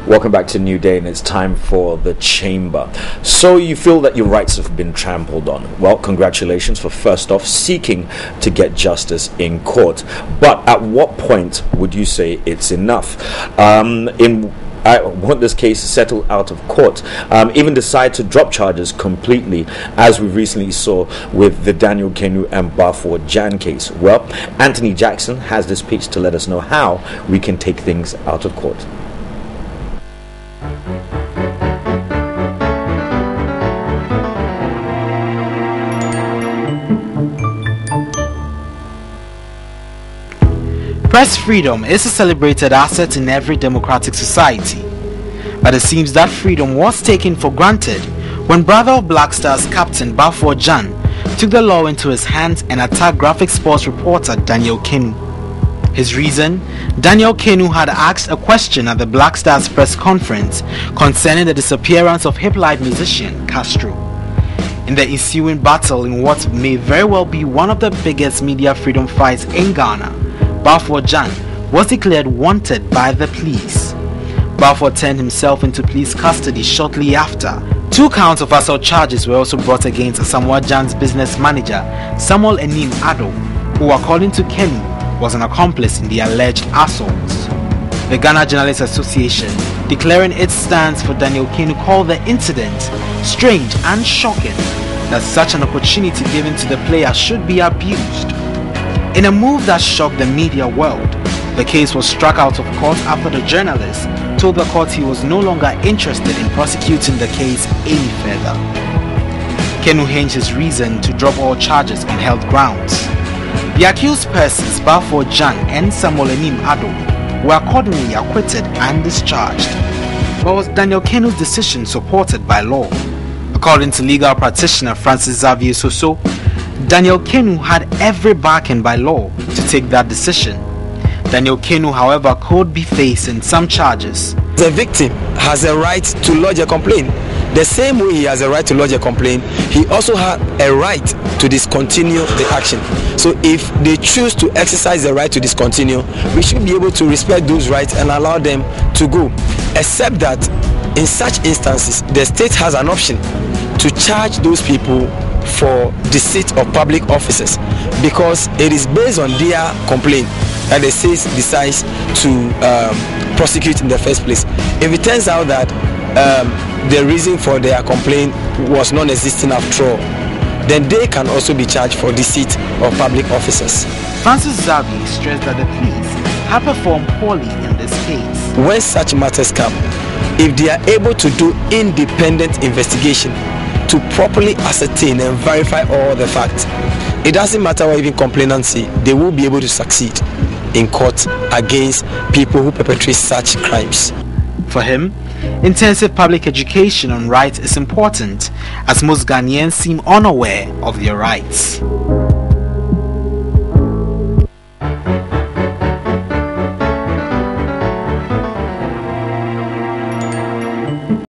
Welcome back to New Day, and it's time for the Chamber. So you feel that your rights have been trampled on. Well, congratulations for first off seeking to get justice in court. But at what point would you say it's enough? I want this case settled out of court, even decide to drop charges completely, as we recently saw with the Daniel Kenu and Bafo Jan case. Well, Anthony Jackson has this pitch to let us know how we can take things out of court. Press freedom is a celebrated asset in every democratic society, but it seems that freedom was taken for granted when brother of Black Stars captain Bafo Jan took the law into his hands and attacked graphic sports reporter Daniel Kenu. His reason? Daniel Kenu had asked a question at the Black Stars press conference concerning the disappearance of hip-life musician Castro. In the ensuing battle in what may very well be one of the biggest media freedom fights in Ghana, Bafo Jan was declared wanted by the police. Bafo turned himself into police custody shortly after. 2 counts of assault charges were also brought against Asamoah Gyan's business manager, Samuel Enim Addo, who, according to Kenu, was an accomplice in the alleged assaults. The Ghana Journalists Association, declaring its stance for Daniel Kenu, called the incident strange and shocking that such an opportunity given to the player should be abused. In a move that shocked the media world, the case was struck out of court after the journalist told the court he was no longer interested in prosecuting the case any further. Kenu hinged his reason to drop all charges on health grounds. The accused persons, Bafo Jan and Samuel Enim Addo, were accordingly acquitted and discharged. But was Daniel Kenu's decision supported by law? According to legal practitioner Francis Xavier Soso, Daniel Kenu had every backing by law to take that decision. Daniel Kenu, however, could be facing some charges. The victim has a right to lodge a complaint. The same way he has a right to lodge a complaint, he also has a right to discontinue the action. So if they choose to exercise the right to discontinue, we should be able to respect those rights and allow them to go. Except that in such instances, the state has an option to charge those people for deceit of public officers, because it is based on their complaint that the state decides to prosecute in the first place. If it turns out that the reason for their complaint was non-existent after all, then they can also be charged for deceit of public officers. Francis Xavier stressed that the police have performed poorly in this case. When such matters come, if they are able to do independent investigation to properly ascertain and verify all the facts, it doesn't matter what even complainants say, they will be able to succeed in court against people who perpetrate such crimes. For him, intensive public education on rights is important, as most Ghanaians seem unaware of their rights.